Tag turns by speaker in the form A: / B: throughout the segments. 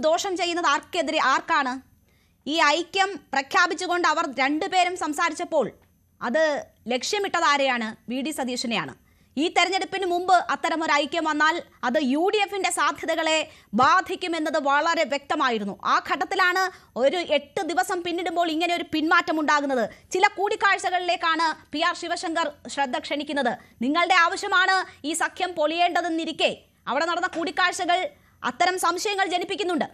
A: ദോഷം ചെയ്യുന്നത് ആർക്കാണ്? ഈ ഐക്യം പ്രഖ്യാപിച്ചുകൊണ്ട് അവർ രണ്ടുപേരും സംസാരിച്ചപ്പോൾ അത് ലക്ഷ്യമിട്ടത് ആരെയാണ്? വി ഡി സതീശനെയാണ്. ഈ തെരഞ്ഞെടുപ്പിന് മുമ്പ് അത്തരമൊരു ഐക്യം വന്നാൽ അത് UDFന്റെ സാധ്യതകളെ ബാധിക്കുമെന്നത് വളരെ വ്യക്തമായിരുന്നു. ആ ഘട്ടത്തിലാണ് ഒരു 8 ദിവസം പിന്നിടുമ്പോൾ ഇങ്ങനെ ഒരു പിന്മാറ്റം ഉണ്ടാകുന്നത്. ചില കൂടിക്കാഴ്ചകളിലേക്കാണ് PR ശിവശങ്കർ ശ്രദ്ധ ക്ഷണിക്കുന്നത്. നിങ്ങളുടെ ആവശ്യമാണ് ഈ സഖ്യം പൊളിയേണ്ടതെന്നിരിക്കെ അവിടെ നടന്ന കൂടിക്കാഴ്ചകൾ അത്തരം സംശയങ്ങൾ ജനിപ്പിക്കുന്നുണ്ട്.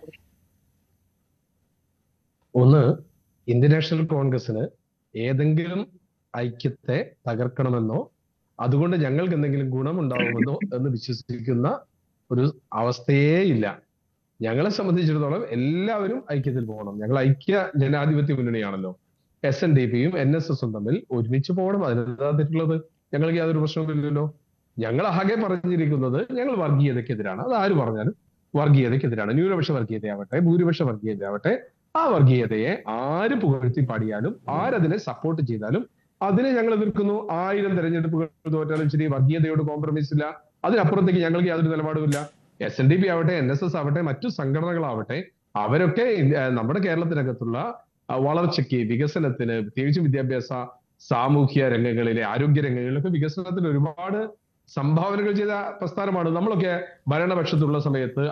B: ഒന്ന്, ഇന്ത്യൻ നാഷണൽ കോൺഗ്രസിന് ഏതെങ്കിലും ഐക്യത്തെ തകർക്കണമെന്നോ അതുകൊണ്ട് ഞങ്ങൾക്ക് എന്തെങ്കിലും ഗുണമുണ്ടാവുമെന്നോ എന്ന് വിശ്വസിക്കുന്ന ഒരു അവസ്ഥയേ ഇല്ല. ഞങ്ങളെ സംബന്ധിച്ചിടത്തോളം എല്ലാവരും ഐക്യത്തിൽ പോകണം. ഞങ്ങൾ ഐക്യ ജനാധിപത്യ മുന്നണിയാണല്ലോ. SNDPയും NSSും തമ്മിൽ ഒരുമിച്ച് പോകണം. അതിനെന്താ തെറ്റുള്ളത്? ഞങ്ങൾക്ക് യാതൊരു പ്രശ്നവുമില്ലല്ലോ. ഞങ്ങൾ ആകെ പറഞ്ഞിരിക്കുന്നത് ഞങ്ങൾ വർഗീയതയ്ക്കെതിരാണ്. അത് ആര് പറഞ്ഞാലും വർഗീയതയ്ക്കെതിരാണ്. ന്യൂനപക്ഷ വർഗീയതയാവട്ടെ, ഭൂരിപക്ഷ വർഗീയതയാവട്ടെ, ആ വർഗീയതയെ ആര് പുകഴ്ത്തി പാടിയാലും ആരതിനെ സപ്പോർട്ട് ചെയ്താലും അതിനെ ഞങ്ങൾ എതിർക്കുന്നു. 1000 തെരഞ്ഞെടുപ്പുകൾ തോറ്റാലും ശരി, വർഗീയതയോട് കോംപ്രമൈസ് ഇല്ല. അതിനപ്പുറത്തേക്ക് ഞങ്ങൾക്ക് യാതൊരു നിലപാടുമില്ല. SNDP ആവട്ടെ, NSS ആവട്ടെ, മറ്റു സംഘടനകളാവട്ടെ, അവരൊക്കെ നമ്മുടെ കേരളത്തിനകത്തുള്ള വളർച്ചയ്ക്ക്, വികസനത്തിന്, പ്രത്യേകിച്ചും വിദ്യാഭ്യാസ, സാമൂഹ്യ രംഗങ്ങളിലെ, ആരോഗ്യ രംഗങ്ങളിലൊക്കെ വികസനത്തിന് ഒരുപാട് സംഭാവനകൾ ചെയ്ത പ്രസ്ഥാനമാണ്. നമ്മളൊക്കെ ഭരണപക്ഷത്തുള്ള സമയത്ത്,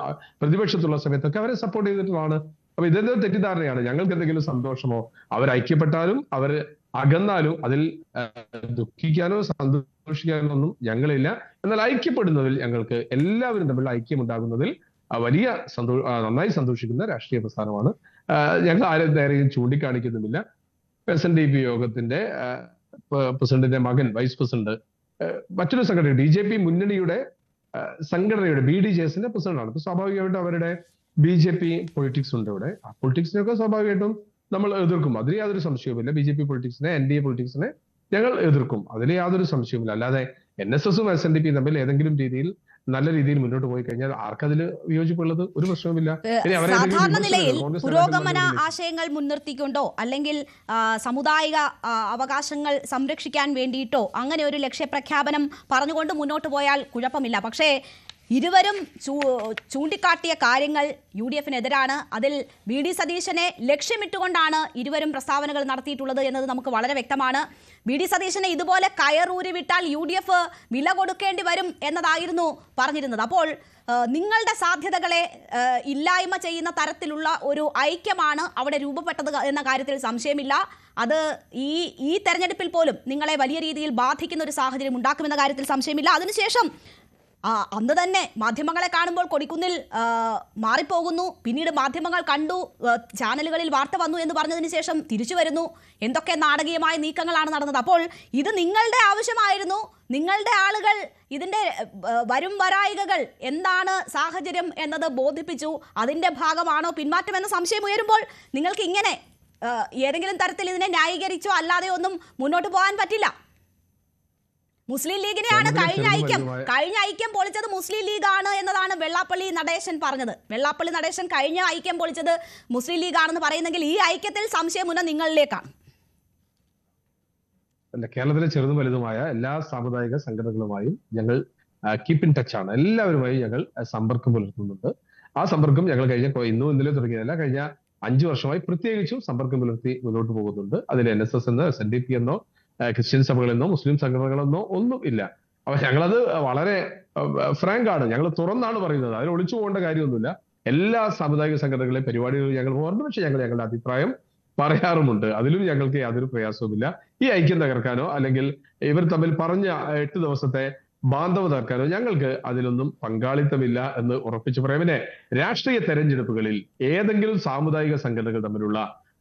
B: പ്രതിപക്ഷത്തുള്ള സമയത്തൊക്കെ അവരെ സപ്പോർട്ട് ചെയ്തിട്ടുള്ളതാണ്. അപ്പൊ ഇതെന്തൊരു തെറ്റിദ്ധാരണയാണ്. ഞങ്ങൾക്ക് എന്തെങ്കിലും സന്തോഷമോ, അവർ ഐക്യപ്പെട്ടാലും അവർ അകന്നാലും അതിൽ ദുഃഖിക്കാനോ സന്തോഷിക്കാനോ ഒന്നും ഞങ്ങളില്ല. എന്നാൽ ഐക്യപ്പെടുന്നതിൽ ഞങ്ങൾക്ക് എല്ലാവരും തമ്മിൽ ഐക്യമുണ്ടാകുന്നതിൽ വലിയ നന്നായി സന്തോഷിക്കുന്ന രാഷ്ട്രീയ പ്രസ്ഥാനമാണ്. ഞങ്ങൾ ആരും നേരെയും ചൂണ്ടിക്കാണിക്കുന്നുമില്ല. SNDP യോഗത്തിന്റെ പ്രസിഡന്റിന്റെ മകൻ വൈസ് പ്രസിഡന്റ്, മറ്റൊരു സംഘടന BJP മുന്നണിയുടെ സംഘടനയുടെ BDJSന്റെ പ്രസിഡന്റാണ്. അപ്പൊ സ്വാഭാവികമായിട്ടും അവരുടെ BJP പൊളിറ്റിക്സ് ഉണ്ട് ഇവിടെ. ആ പൊളിറ്റിക്സിനൊക്കെ സ്വാഭാവികമായിട്ടും നമ്മൾ എതിർക്കും. അതിൽ യാതൊരു സംശയവുമില്ല. BJP പൊളിറ്റിക്സിനെ, NDA പൊളിറ്റിക്സിനെ ഞങ്ങൾ എതിർക്കും. അതിൽ യാതൊരു സംശയവുമില്ല. അല്ലാതെ NSSും SNDP തമ്മിൽ ഏതെങ്കിലും രീതിയിൽ നല്ല രീതിയിൽ മുന്നോട്ട് പോയി കഴിഞ്ഞാൽ ആർക്കതിൽ വിയോജിപ്പുള്ളത്? ഒരു പ്രശ്നവുമില്ല.
A: സാധാരണ നിലയിൽ പുരോഗമന ആശയങ്ങൾ മുൻനിർത്തിക്കൊണ്ടോ അല്ലെങ്കിൽ സാമുദായിക അവകാശങ്ങൾ സംരക്ഷിക്കാൻ വേണ്ടിയിട്ടോ അങ്ങനെ ഒരു ലക്ഷ്യപ്രഖ്യാപനം പറഞ്ഞുകൊണ്ട് മുന്നോട്ട് പോയാൽ കുഴപ്പമില്ല. പക്ഷേ ഇരുവരും ചൂണ്ടിക്കാട്ടിയ കാര്യങ്ങൾ UDFനെതിരാണ്. അതിൽ VD സതീശനെ ലക്ഷ്യമിട്ടുകൊണ്ടാണ് ഇരുവരും പ്രസ്താവനകൾ നടത്തിയിട്ടുള്ളത് എന്നത് നമുക്ക് വളരെ വ്യക്തമാണ്. VD സതീശനെ ഇതുപോലെ കയറൂരി വിട്ടാൽ UDF വില കൊടുക്കേണ്ടി വരും എന്നതായിരുന്നു പറഞ്ഞിരുന്നത്. അപ്പോൾ നിങ്ങളുടെ സാധ്യതകളെ ഇല്ലായ്മ ചെയ്യുന്ന തരത്തിലുള്ള ഒരു ഐക്യമാണ് അവിടെ രൂപപ്പെട്ടത് എന്ന കാര്യത്തിൽ സംശയമില്ല. അത് ഈ തെരഞ്ഞെടുപ്പിൽ പോലും നിങ്ങളെ വലിയ രീതിയിൽ ബാധിക്കുന്ന ഒരു സാഹചര്യം ഉണ്ടാക്കുമെന്ന കാര്യത്തിൽ സംശയമില്ല. അതിനുശേഷം അന്ന് തന്നെ മാധ്യമങ്ങളെ കാണുമ്പോൾ കൊടിക്കുന്നിൽ മാറിപ്പോകുന്നു. പിന്നീട് മാധ്യമങ്ങൾ കണ്ടു, ചാനലുകളിൽ വാർത്ത വന്നു എന്ന് പറഞ്ഞതിന് ശേഷം തിരിച്ചു വരുന്നു. എന്തൊക്കെ നാടകീയമായ നീക്കങ്ങളാണ് നടന്നത്. അപ്പോൾ ഇത് നിങ്ങളുടെ ആവശ്യമായിരുന്നു. നിങ്ങളുടെ ആളുകൾ ഇതിൻ്റെ വരായികകൾ എന്താണ് സാഹചര്യം എന്നത് ബോധിപ്പിച്ചു. അതിൻ്റെ ഭാഗമാണോ പിന്മാറ്റം എന്ന സംശയം ഉയരുമ്പോൾ നിങ്ങൾക്ക് ഇങ്ങനെ ഏതെങ്കിലും തരത്തിൽ ഇതിനെ ന്യായീകരിച്ചോ അല്ലാതെയോ ഒന്നും മുന്നോട്ട് പോകാൻ പറ്റില്ല. മുസ്ലിം ലീഗിനെയാണ് കഴിഞ്ഞ ഐക്യം പൊളിച്ചത് മുസ്ലിം ലീഗാണ് എന്നതാണ് വെള്ളാപ്പള്ളി നടേശൻ പറഞ്ഞത്. വെള്ളാപ്പള്ളി നടേശൻ കഴിഞ്ഞ ഐക്യം പൊളിച്ചത് മുസ്ലിം ലീഗാണെന്ന് പറയുന്നെങ്കിൽ ഈ ഐക്യത്തിൽ സംശയമുന്ന നിങ്ങളിലേക്കാണ്.
B: കേരളത്തിലെ ചെറുതും വലുതുമായ എല്ലാ സാമുദായിക സംഘടനകളുമായും ഞങ്ങൾ കീപ്പ് ഇൻ ടച്ച് ആണ്. എല്ലാവരുമായി ഞങ്ങൾ സമ്പർക്കം പുലർത്തുന്നുണ്ട്. ആ സമ്പർക്കം ഞങ്ങൾ ഇന്നും ഇന്നലെ തുടങ്ങിയതല്ല, കഴിഞ്ഞ 5 വർഷമായി പ്രത്യേകിച്ചും സമ്പർക്കം പുലർത്തി മുന്നോട്ട് പോകുന്നുണ്ട്. അതിൽ NSS എന്നോ SNDP എന്നോ ക്രിസ്ത്യൻ സഭകളെന്നോ മുസ്ലിം സംഘടനകളെന്നോ ഒന്നും ഇല്ല. അപ്പൊ ഞങ്ങളത് വളരെ ഫ്രാങ്ക് ആണ്. ഞങ്ങൾ തുറന്നാണ് പറയുന്നത്. അതിന് ഒളിച്ചു പോകേണ്ട കാര്യമൊന്നുമില്ല. എല്ലാ സാമുദായിക സംഘടനകളെ പരിപാടികളിൽ ഞങ്ങൾ പോകാറുണ്ട്. പക്ഷെ ഞങ്ങൾ ഞങ്ങളുടെ അഭിപ്രായം പറയാറുമുണ്ട്. അതിലും ഞങ്ങൾക്ക് യാതൊരു പ്രയാസവുമില്ല. ഈ ഐക്യം തകർക്കാനോ അല്ലെങ്കിൽ ഇവർ തമ്മിൽ പറഞ്ഞ 8 ദിവസത്തെ ബാന്ധവ തകർക്കാനോ ഞങ്ങൾക്ക് അതിലൊന്നും പങ്കാളിത്തമില്ല എന്ന് ഉറപ്പിച്ചു പറയാം. പിന്നെ രാഷ്ട്രീയ തെരഞ്ഞെടുപ്പുകളിൽ ഏതെങ്കിലും സാമുദായിക സംഘടനകൾ തമ്മിലുള്ള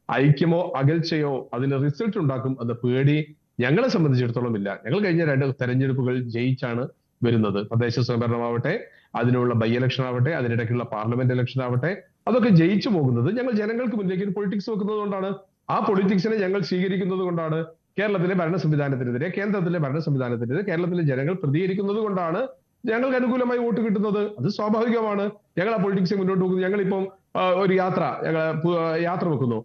B: ഐക്യമോ അകൽച്ചയോ അതിന് റിസൾട്ട് ഉണ്ടാക്കും എന്ന പേടി ഞങ്ങളെ സംബന്ധിച്ചിടത്തോളം ഇല്ല. ഞങ്ങൾ കഴിഞ്ഞ 2 തെരഞ്ഞെടുപ്പുകൾ ജയിച്ചാണ് വരുന്നത്. തദ്ദേശ സ്വയംഭരണമാവട്ടെ, അതിനുള്ള ബൈ ഇലക്ഷൻ ആവട്ടെ, അതിനിടയ്ക്കുള്ള പാർലമെന്റ് ഇലക്ഷൻ ആവട്ടെ, അതൊക്കെ ജയിച്ചു പോകുന്നത് ഞങ്ങൾ ജനങ്ങൾക്ക് മുന്നിലേക്ക് പൊളിറ്റിക്സ് വെക്കുന്നത് കൊണ്ടാണ്. ആ പൊളിറ്റിക്സിനെ ഞങ്ങൾ സ്വീകരിക്കുന്നത് കൊണ്ടാണ്. കേരളത്തിലെ ഭരണ സംവിധാനത്തിനെതിരെ, കേന്ദ്രത്തിലെ ഭരണ സംവിധാനത്തിനെതിരെ കേരളത്തിലെ ജനങ്ങൾ പ്രതികരിക്കുന്നത് കൊണ്ടാണ് ഞങ്ങൾക്ക് അനുകൂലമായി വോട്ട് കിട്ടുന്നത്. അത് സ്വാഭാവികമാണ്. ഞങ്ങൾ ആ പൊളിറ്റിക്സ് മുന്നോട്ട് പോകുന്നു. ഞങ്ങളിപ്പം ഒരു യാത്ര വെക്കുന്നു.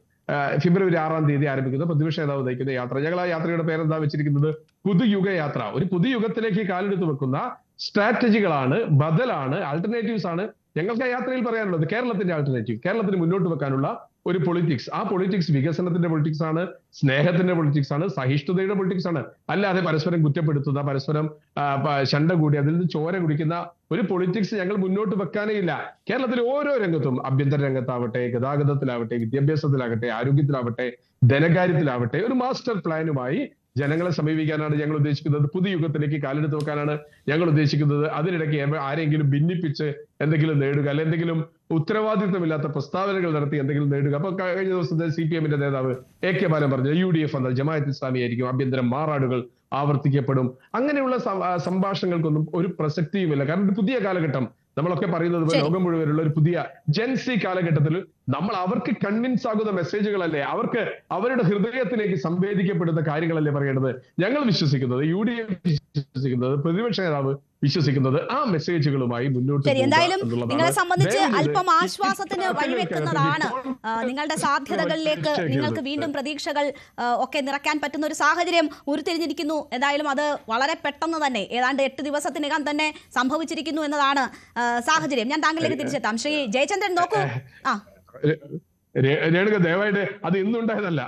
B: ഫെബ്രുവരി 6-ാം തീയതി ആരംഭിക്കുന്ന പ്രതിപക്ഷ നേതാവ് നയിക്കുന്ന യാത്ര. ഞങ്ങൾ ആ യാത്രയുടെ പേരെന്താ വെച്ചിരിക്കുന്നത്? പുതുയുഗ യാത്ര. ഒരു പുതുയുഗത്തിലേക്ക് കാലെടുത്ത് വെക്കുന്ന സ്ട്രാറ്റജികളാണ്, ബദലാണ്, ആൾട്ടർനേറ്റീവ്സ് ആണ് ഞങ്ങൾക്ക് ആ യാത്രയിൽ പറയാനുള്ളത് കേരളത്തിന്റെ ആൾട്ടർനേറ്റീവ്, കേരളത്തിന് മുന്നോട്ട് വെക്കാനുള്ള ഒരു പൊളിറ്റിക്സ്. ആ പൊളിറ്റിക്സ് വികസനത്തിന്റെ പൊളിറ്റിക്സ് ആണ്, സ്നേഹത്തിന്റെ പൊളിറ്റിക്സ് ആണ്, സഹിഷ്ണുതയുടെ പൊളിറ്റിക്സ് ആണ്. അല്ലാതെ പരസ്പരം കുറ്റപ്പെടുത്തുന്ന, പരസ്പരം ശണ്ട കൂടി അതിൽ നിന്ന് ചോര കുടിക്കുന്ന ഒരു പൊളിറ്റിക്സ് ഞങ്ങൾ മുന്നോട്ട് വെക്കാനേ ഇല്ല. കേരളത്തിലെ ഓരോ രംഗത്തും, ആഭ്യന്തര രംഗത്താവട്ടെ, ഗതാഗതത്തിലാവട്ടെ, വിദ്യാഭ്യാസത്തിലാകട്ടെ, ആരോഗ്യത്തിലാവട്ടെ, ധനകാര്യത്തിലാവട്ടെ, ഒരു മാസ്റ്റർ പ്ലാനുമായി ജനങ്ങളെ സമീപിക്കാനാണ് ഞങ്ങൾ ഉദ്ദേശിക്കുന്നത്. പുതിയ യുഗത്തിലേക്ക് കാലെടുത്ത് വെക്കാനാണ് ഞങ്ങൾ ഉദ്ദേശിക്കുന്നത്. അതിനിടയ്ക്ക് ആരെങ്കിലും ഭിന്നിപ്പിച്ച് എന്തെങ്കിലും നേടുക, അല്ലെ എന്തെങ്കിലും ഉത്തരവാദിത്വമില്ലാത്ത പ്രസ്താവനകൾ നടത്തി എന്തെങ്കിലും നേടുക. അപ്പൊ കഴിഞ്ഞ ദിവസത്തെ CPM നേതാവ് AK ബാലൻ പറഞ്ഞു UDF എന്നാൽ ജമാഅത്ത് ഇസ്ലാമി ആയിരിക്കും, ആഭ്യന്തര മാറാടുകൾ ആവർത്തിക്കപ്പെടും. അങ്ങനെയുള്ള സംഭാഷണങ്ങൾക്കൊന്നും ഒരു പ്രസക്തിയുമില്ല. കാരണം ഒരു പുതിയ കാലഘട്ടം, നമ്മളൊക്കെ പറയുന്നത് പോലെ ലോകം മുഴുവനുള്ള ഒരു പുതിയ ജെൻസി കാലഘട്ടത്തിൽ നമ്മൾ അവർക്ക് കൺവിൻസ് ആകുന്ന മെസ്സേജുകളല്ലേ, അവർക്ക് അവരുടെ ഹൃദയത്തിലേക്ക് സംവേദിക്കപ്പെടുന്ന കാര്യങ്ങളല്ലേ പറയേണ്ടത്. ഞങ്ങൾ വിശ്വസിക്കുന്നത്, UDF വിശ്വസിക്കുന്നത്, പ്രതിപക്ഷ നേതാവ് വിശ്വസിക്കുന്നത് ആ മെസ്സേജുകളുമായി മുന്നോട്ട്.
A: എന്തായാലും നിങ്ങളെ സംബന്ധിച്ച് അല്പം ആശ്വാസത്തിന് വഴിവെക്കുന്നതാണ്. നിങ്ങളുടെ സാധ്യതകളിലേക്ക് നിങ്ങൾക്ക് വീണ്ടും പ്രതീക്ഷകൾ ഒക്കെ നിറയ്ക്കാൻ പറ്റുന്ന ഒരു സാഹചര്യം ഉരുത്തിരിഞ്ഞിരിക്കുന്നു. എന്തായാലും അത് വളരെ പെട്ടെന്ന് തന്നെ, ഏതാണ്ട് 8 ദിവസത്തിനകം തന്നെ സംഭവിച്ചിരിക്കുന്നു എന്നതാണ് സാഹചര്യം. ഞാൻ താങ്കളിലേക്ക് തിരിച്ചെത്താം. ശ്രീ ജയചന്ദ്രൻ, നോക്കൂ.
B: രേണുക, ദയവായിട്ട് അത് ഇന്നുണ്ടായതല്ല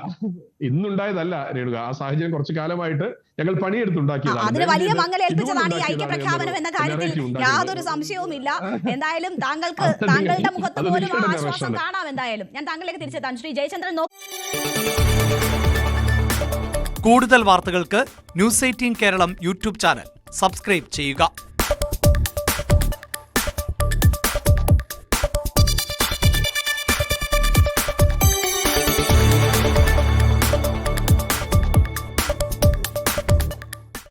B: രേണുക. ആ സാഹചര്യം കുറച്ചു കാലമായിട്ട് ഞങ്ങൾ പണിയെടുത്തുണ്ടാക്കിയതാണ്.
A: അതിന് വലിയ മങ്ങലേൽപ്പിച്ചതാണ് ഈ ഐക്യപ്രഖ്യാപനം എന്ന കാര്യത്തിൽ യാതൊരു സംശയവുമില്ല. എന്തായാലും താങ്കളുടെ മുഖത്ത് പോലും ആശ്വാസം കാണാം. എന്തായാലും ഞാൻ താങ്കളിലേക്ക് തിരിച്ചെത്താം. ശ്രീ ജയചന്ദ്രൻ,
C: കൂടുതൽ വാർത്തകൾക്ക് News 18 Keralam YouTube channel subscribe ചെയ്യുക.